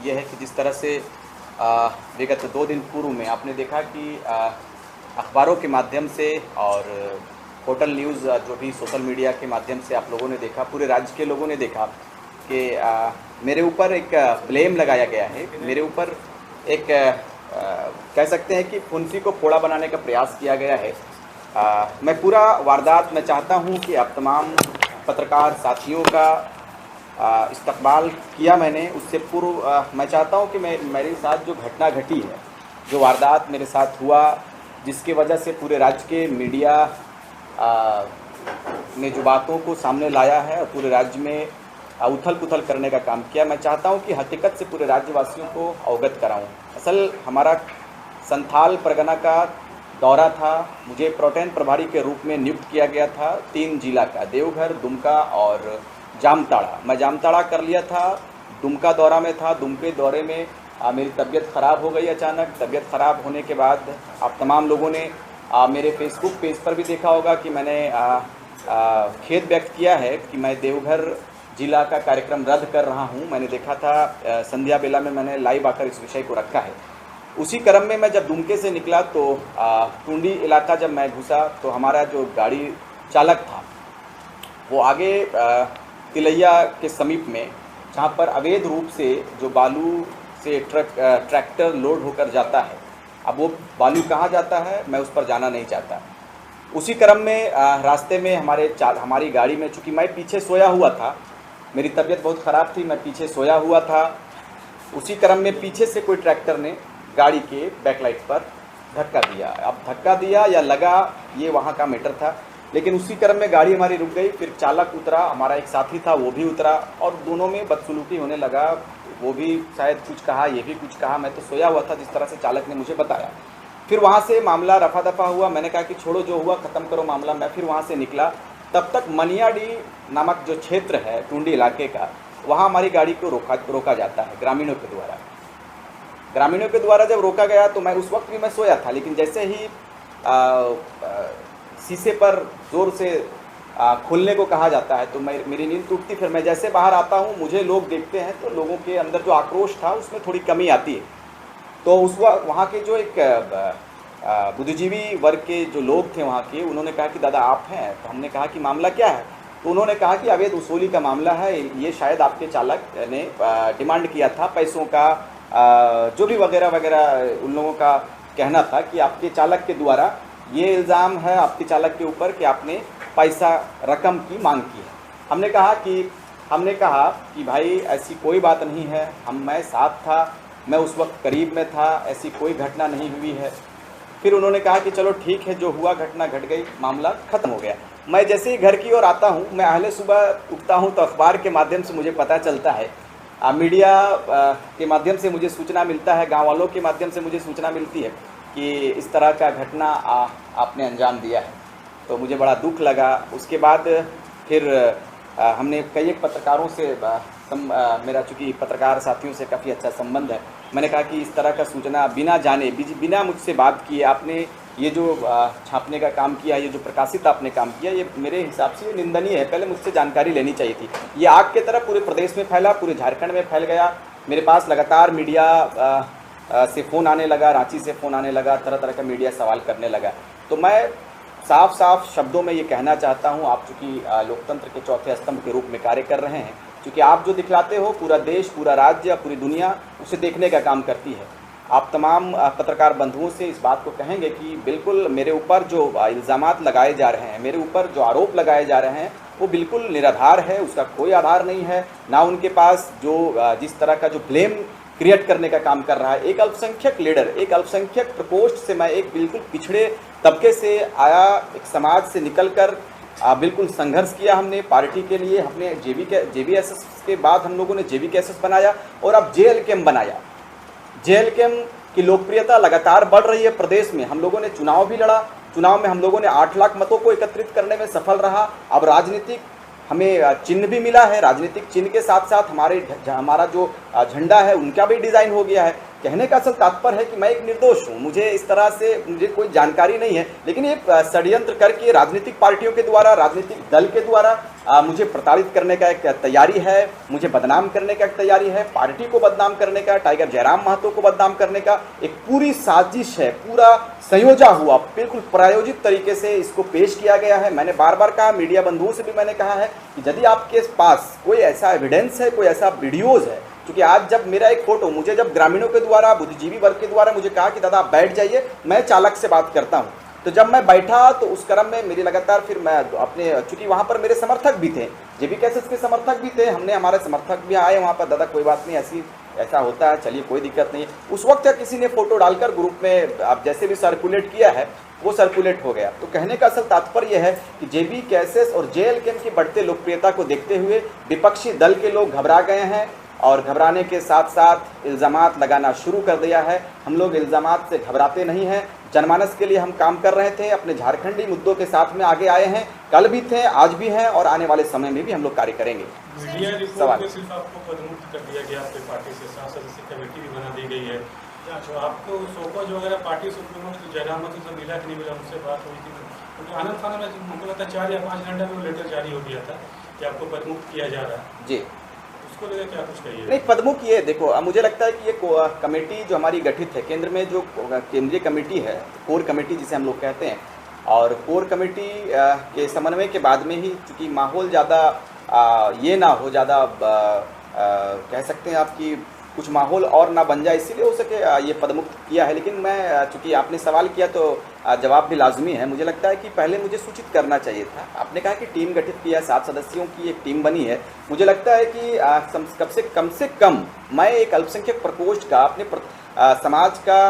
ये है कि जिस तरह से विगत 2 दिन पूर्व में आपने देखा कि अखबारों के माध्यम से और होटल न्यूज़ जो भी सोशल मीडिया के माध्यम से आप लोगों ने देखा, पूरे राज्य के लोगों ने देखा कि मेरे ऊपर एक ब्लेम लगाया गया है। मेरे ऊपर एक कह सकते हैं कि फुंसी को फोड़ा बनाने का प्रयास किया गया है। मैं पूरा वारदात मैं चाहता हूं कि आप तमाम पत्रकार साथियों का इस्तकबाल किया मैंने। उससे पूर्व मैं चाहता हूं कि मेरे साथ जो घटना घटी है, जो वारदात मेरे साथ हुआ, जिसकी वजह से पूरे राज्य के मीडिया ने जो बातों को सामने लाया है और पूरे राज्य में उथल पुथल करने का काम किया, मैं चाहता हूं कि हकीकत से पूरे राज्यवासियों को अवगत कराऊं। असल हमारा संथाल परगना का दौरा था। मुझे प्रोटेन प्रभारी के रूप में नियुक्त किया गया था 3 जिला का, देवघर, दुमका और जामताड़ा। मैं जामताड़ा कर लिया था, दुमका दौरा में था। दुमके दौरे में मेरी तबीयत ख़राब हो गई अचानक। तबीयत ख़राब होने के बाद आप तमाम लोगों ने मेरे फेसबुक पेज पर भी देखा होगा कि मैंने खेद व्यक्त किया है कि मैं देवघर जिला का कार्यक्रम रद्द कर रहा हूं। मैंने देखा था संध्या बेला में मैंने लाइव आकर इस विषय को रखा है। उसी क्रम में मैं जब दुमके से निकला तो टुंडी इलाका जब मैं घुसा तो हमारा जो गाड़ी चालक था वो आगे तिलैया के समीप में, जहाँ पर अवैध रूप से जो बालू से ट्रैक्टर लोड होकर जाता है, अब वो बालू कहाँ जाता है मैं उस पर जाना नहीं चाहता। उसी क्रम में रास्ते में हमारी गाड़ी में, चूँकि मैं पीछे सोया हुआ था, मेरी तबीयत बहुत ख़राब थी, मैं पीछे सोया हुआ था। उसी क्रम में पीछे से कोई ट्रैक्टर ने गाड़ी के बैकलाइट पर धक्का दिया। अब धक्का दिया या लगा, ये वहाँ का मैटर था। लेकिन उसी क्रम में गाड़ी हमारी रुक गई। फिर चालक उतरा, हमारा एक साथी था वो भी उतरा और दोनों में बदसलूकी होने लगा। वो भी शायद कुछ कहा, ये भी कुछ कहा। मैं तो सोया हुआ था जिस तरह से चालक ने मुझे बताया। फिर वहाँ से मामला रफा दफा हुआ। मैंने कहा कि छोड़ो, जो हुआ ख़त्म करो मामला। मैं फिर वहाँ से निकला। तब तक मनियाडी नामक जो क्षेत्र है टुंडी इलाके का, वहाँ हमारी गाड़ी को रोका जाता है ग्रामीणों के द्वारा। ग्रामीणों के द्वारा जब रोका गया तो मैं उस वक्त भी मैं सोया था, लेकिन जैसे ही शीशे पर ज़ोर से खुलने को कहा जाता है तो मेरी नींद टूटती। फिर मैं जैसे बाहर आता हूँ, मुझे लोग देखते हैं तो लोगों के अंदर जो आक्रोश था उसमें थोड़ी कमी आती है। तो उस वक्त वहाँ के जो एक बुद्धिजीवी वर्ग के जो लोग थे वहाँ के, उन्होंने कहा कि दादा आप हैं। तो हमने कहा कि मामला क्या है? तो उन्होंने कहा कि अवैध वसूली का मामला है, ये शायद आपके चालक ने डिमांड किया था पैसों का, जो भी वगैरह वगैरह उन लोगों का कहना था कि आपके चालक के द्वारा ये इल्ज़ाम है आपके चालक के ऊपर कि आपने पैसा रकम की मांग की है। हमने कहा कि भाई ऐसी कोई बात नहीं है, मैं साथ था, मैं उस वक्त करीब में था, ऐसी कोई घटना नहीं हुई है। फिर उन्होंने कहा कि चलो ठीक है, जो हुआ घटना घट गई, मामला ख़त्म हो गया। मैं जैसे ही घर की ओर आता हूँ, मैं अहले सुबह उठता हूँ तो अखबार के माध्यम से मुझे पता चलता है, मीडिया के माध्यम से मुझे सूचना मिलता है, गाँव वालों के माध्यम से मुझे सूचना मिलती है कि इस तरह का घटना आपने अंजाम दिया है। तो मुझे बड़ा दुख लगा। उसके बाद फिर हमने कई एक पत्रकारों से मेरा चूँकि पत्रकार साथियों से काफ़ी अच्छा संबंध है, मैंने कहा कि इस तरह का सूचना बिना जाने, बिना मुझसे बात किए आपने ये जो छापने का काम किया, ये जो प्रकाशित आपने काम किया, ये मेरे हिसाब से निंदनीय है। पहले मुझसे जानकारी लेनी चाहिए थी। ये आग की तरह पूरे प्रदेश में फैला, पूरे झारखंड में फैल गया। मेरे पास लगातार मीडिया से फ़ोन आने लगा, रांची से फ़ोन आने लगा, तरह तरह का मीडिया सवाल करने लगा। तो मैं साफ साफ शब्दों में ये कहना चाहता हूँ, आप चूँकि लोकतंत्र के चौथे स्तंभ के रूप में कार्य कर रहे हैं, क्योंकि आप जो दिखलाते हो पूरा देश, पूरा राज्य, पूरी दुनिया उसे देखने का काम करती है। आप तमाम पत्रकार बंधुओं से इस बात को कहेंगे कि बिल्कुल मेरे ऊपर जो इल्ज़ामात लगाए जा रहे हैं, मेरे ऊपर जो आरोप लगाए जा रहे हैं, वो बिल्कुल निराधार है, उसका कोई आधार नहीं है। ना उनके पास जो जिस तरह का जो ब्लेम क्रिएट करने का काम कर रहा है। एक अल्पसंख्यक लीडर, एक अल्पसंख्यक प्रकोष्ठ से, मैं एक बिल्कुल पिछड़े तबके से आया, एक समाज से निकलकर बिल्कुल संघर्ष किया हमने पार्टी के लिए। हमने JVKS के बाद हम लोगों ने JVKS बनाया और अब JLKM बनाया। JLKM की लोकप्रियता लगातार बढ़ रही है प्रदेश में। हम लोगों ने चुनाव भी लड़ा, चुनाव में हम लोगों ने 8 लाख मतों को एकत्रित करने में सफल रहा। अब राजनीतिक हमें चिन्ह भी मिला है, राजनीतिक चिन्ह के साथ साथ हमारा जो झंडा है उनका भी डिज़ाइन हो गया है। कहने का असल तात्पर्य है कि मैं एक निर्दोष हूँ, मुझे इस तरह से मुझे कोई जानकारी नहीं है, लेकिन ये षड्यंत्र करके राजनीतिक पार्टियों के द्वारा, राजनीतिक दल के द्वारा मुझे प्रताड़ित करने का एक तैयारी है, मुझे बदनाम करने का एक तैयारी है, पार्टी को बदनाम करने का, टाइगर जयराम महतो को बदनाम करने का एक पूरी साजिश है, पूरा संयोजा हुआ, बिल्कुल प्रायोजित तरीके से इसको पेश किया गया है। मैंने बार बार कहा, मीडिया बंधुओं से भी मैंने कहा है कि यदि आपके पास कोई ऐसा एविडेंस है, कोई ऐसा वीडियोज़ है, क्योंकि आज जब मेरा एक फोटो मुझे जब ग्रामीणों के द्वारा, बुद्धिजीवी वर्ग के द्वारा मुझे कहा कि दादा आप बैठ जाइए, मैं चालक से बात करता हूं, तो जब मैं बैठा तो उस क्रम में मेरी लगातार फिर मैं अपने, चूंकि वहां पर मेरे समर्थक भी थे, जेबी कैसेट्स के समर्थक भी थे, हमने हमारे समर्थक भी आए वहां पर, दादा कोई बात नहीं, ऐसा होता है, चलिए कोई दिक्कत नहीं। उस वक्त किसी ने फोटो डालकर ग्रुप में अब जैसे भी सर्कुलेट किया है वो सर्कुलेट हो गया। तो कहने का असल तात्पर्य यह है कि जेबी कैसेस और जेएलकेएम की बढ़ते लोकप्रियता को देखते हुए विपक्षी दल के लोग घबरा गए हैं और घबराने के साथ साथ इल्ज़ामात लगाना शुरू कर दिया है। हम लोग इल्ज़ामात से घबराते नहीं हैं, जनमानस के लिए हम काम कर रहे थे, अपने झारखंडी मुद्दों के साथ में आगे आए हैं, कल भी थे, आज भी हैं और आने वाले समय में भी हम लोग कार्य करेंगे। मीडिया रिपोर्ट में सिर्फ आपको पदमुक्त कर दिया गया, आपके पार्टी से 7 सदस्यीय कमेटी भी बना दी गई है, तो आपको सोपा जो वगैरह पार्टी सुप्रीमो जयराम महतो से मिला कि नहीं मिला, उनसे बात हुई थी? क्योंकि आनंद थाना में हमको लगता है 4 या 5 घंटे में वो लेटर जारी हो गया था कि आपको पदमुक्त किया जा रहा है जी, उसको लेकर क्या कुछ कहिए? नहीं, पदमुक्त ये देखो, मुझे लगता है कि ये कमेटी जो हमारी गठित है, केंद्र में जो केंद्रीय कमेटी है, कोर कमेटी जिसे हम लोग कहते हैं, और कोर कमेटी के समन्वय के बाद में ही, चूँकि माहौल ज़्यादा ये ना हो, ज़्यादा कह सकते हैं आपकी कुछ माहौल और ना बन जाए, इसीलिए हो सके ये पदमुक्त किया है। लेकिन मैं, चूँकि आपने सवाल किया तो जवाब भी लाजमी है। मुझे लगता है कि पहले मुझे सूचित करना चाहिए था। आपने कहा कि टीम गठित किया, 7 सदस्यों की एक टीम बनी है। मुझे लगता है कि कम से कम मैं एक अल्पसंख्यक प्रकोष्ठ का, अपने समाज का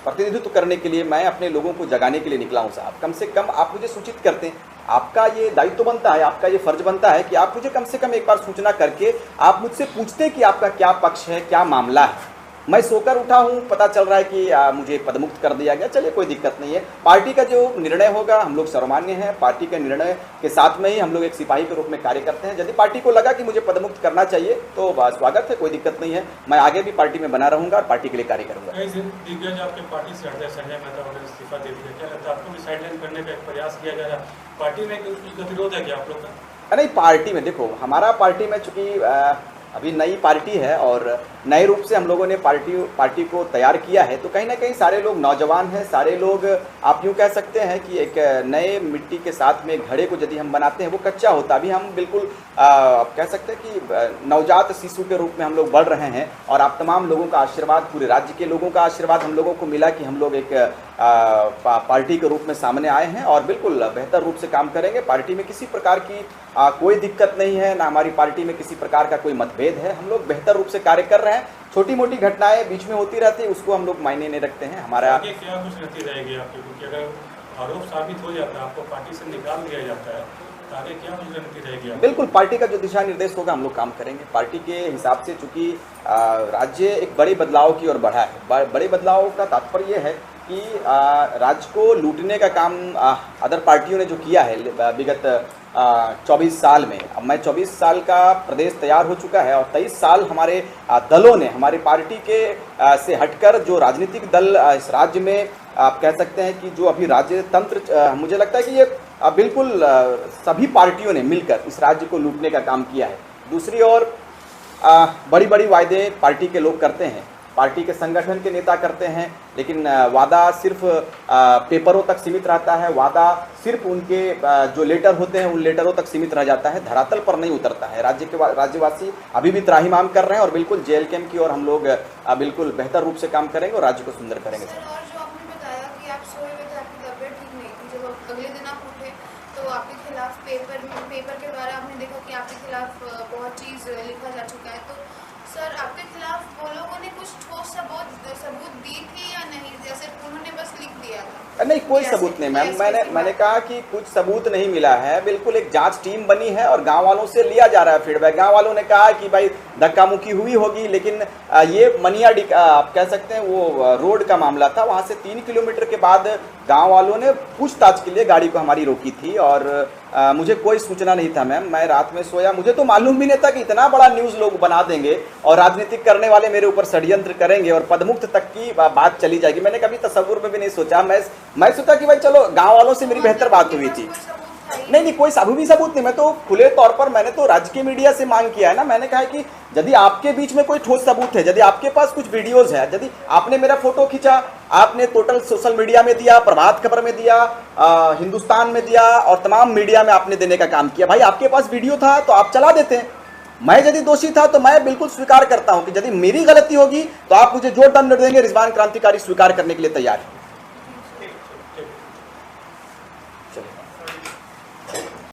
प्रतिनिधित्व करने के लिए, मैं अपने लोगों को जगाने के लिए निकला हूँ साहब। कम से कम आप मुझे सूचित करते हैं, आपका ये दायित्व बनता है, आपका ये फर्ज बनता है कि आप मुझे कम से कम एक बार सूचना करके आप मुझसे पूछते हैं कि आपका क्या पक्ष है, क्या मामला है। मैं सोकर उठा हूँ, पता चल रहा है कि मुझे पदमुक्त कर दिया गया, चलिए कोई दिक्कत नहीं है। पार्टी का जो निर्णय होगा, हम लोग सर्वमान्य हैं, पार्टी के निर्णय के साथ में ही हम लोग एक सिपाही के रूप में कार्य करते हैं। यदि पार्टी को लगा कि मुझे पदमुक्त करना चाहिए तो स्वागत है, कोई दिक्कत नहीं है। मैं आगे भी पार्टी में बना रहूँगा और पार्टी के लिए कार्य करूँगा। दिग्गज आपके पार्टी से हट गए, संजय मेहता वगैरह इस्तीफा दे दिया, क्या लगता है आपको भी साइडलाइन करने का एक प्रयास किया जा रहा है? पार्टी में कुछ गतिरोध है क्या आप लोग का? नहीं, पार्टी में देखो, हमारा पार्टी में चूँकि अभी नई पार्टी है और नए रूप से हम लोगों ने पार्टी को तैयार किया है, तो कहीं ना कहीं सारे लोग नौजवान हैं, सारे लोग आप यूँ कह सकते हैं कि एक नए मिट्टी के साथ में घड़े को यदि हम बनाते हैं वो कच्चा होता। अभी हम बिल्कुल कह सकते हैं कि नवजात शिशु के रूप में हम लोग बढ़ रहे हैं और आप तमाम लोगों का आशीर्वाद, पूरे राज्य के लोगों का आशीर्वाद हम लोगों को मिला कि हम लोग एक पार्टी के रूप में सामने आए हैं और बिल्कुल बेहतर रूप से काम करेंगे। पार्टी में किसी प्रकार की कोई दिक्कत नहीं है, ना हमारी पार्टी में किसी प्रकार का कोई मतभेद है। हम लोग बेहतर रूप से कार्य कर रहे हैं। छोटी मोटी घटनाएं बीच में होती रहती है, उसको हम लोग मायने नहीं रखते हैं। हमारा आगे क्या कुछ रहती रहेगी आपकी, क्योंकि अगर आरोप साबित हो जाता है, आपको पार्टी से निकाल दिया जाता है, तो आगे क्या कुछ रहती रहेगी? बिल्कुल, पार्टी का जो दिशा निर्देश होगा हम लोग काम करेंगे पार्टी के हिसाब से। चूँकि राज्य एक बड़े बदलाव की ओर बढ़ा है। बड़े बदलाव का तात्पर्य यह है कि राज्य को लूटने का काम अदर पार्टियों ने जो किया है विगत 24 साल में, अब मैं 24 साल का प्रदेश तैयार हो चुका है और 23 साल हमारे दलों ने, हमारी पार्टी के से हटकर जो राजनीतिक दल इस राज्य में आप कह सकते हैं कि जो अभी राज्य तंत्र, मुझे लगता है कि ये बिल्कुल सभी पार्टियों ने मिलकर इस राज्य को लूटने का काम किया है। दूसरी ओर बड़ी बड़ी वायदे पार्टी के लोग करते हैं, पार्टी के संगठन के नेता करते हैं, लेकिन वादा सिर्फ पेपरों तक सीमित रहता है। वादा सिर्फ उनके जो लेटर होते हैं उन लेटरों तक सीमित रह जाता है, धरातल पर नहीं उतरता है। राज्यवासी अभी भी त्राहिमाम कर रहे हैं और बिल्कुल जेएलकेएम की और हम लोग बिल्कुल बेहतर रूप से काम करेंगे और राज्य को सुंदर करेंगे। और जो आपने बताया कि आप सोए हुए थे, आपकी तबीयत ठीक नहीं थी, जब अगले दिन आप उठे तो आपके खिलाफ पेपर के द्वारा आपने देखा कि आपके खिलाफ बहुत चीज़ लिखा जा चुका है। तो सर, आपके खिलाफ वो लोगों ने कुछ ठोस सबूत दी थी या नहीं? जैसे उन्होंने बस लिख दिया था? नहीं, कोई सबूत नहीं मैम। मैंने कहा कि कुछ सबूत नहीं मिला है। बिल्कुल एक जांच टीम बनी है और गांव वालों से लिया जा रहा है फीडबैक। गांव वालों ने कहा कि भाई धक्का मुक्की हुई होगी, लेकिन ये मनियाडी आप कह सकते हैं वो रोड का मामला था। वहाँ से 3 किलोमीटर के बाद गांव वालों ने पूछताछ के लिए गाड़ी को हमारी रोकी थी और मुझे कोई सूचना नहीं था मैम, मैं रात में सोया, मुझे तो मालूम भी नहीं था कि इतना बड़ा न्यूज़ लोग बना देंगे और राजनीतिक करने वाले मेरे ऊपर षड्यंत्र करेंगे और पदमुक्त तक की बात चली जाएगी। मैंने कभी तसव्वुर में भी नहीं सोचा। मैं सोचा कि भाई चलो गाँव वालों से मेरी बेहतर बात हुई थी। नहीं, कोई भी सबूत नहीं। मैं तो खुले तौर पर मैंने तो राज्य के मीडिया से मांग किया है ना। मैंने कहा कि यदि आपके बीच में कोई ठोस सबूत है, यदि आपके पास कुछ वीडियोस है, यदि आपने मेरा फोटो खींचा, आपने टोटल सोशल मीडिया में दिया, प्रभात खबर में दिया, हिंदुस्तान में दिया और तमाम मीडिया में आपने देने का काम किया, भाई आपके पास वीडियो था तो आप चला देते। मैं यदि दोषी था तो मैं बिल्कुल स्वीकार करता हूं कि यदि मेरी गलती होगी तो आप मुझे जो दंड देंगे रिजवान क्रांतिकारी स्वीकार करने के लिए तैयार है।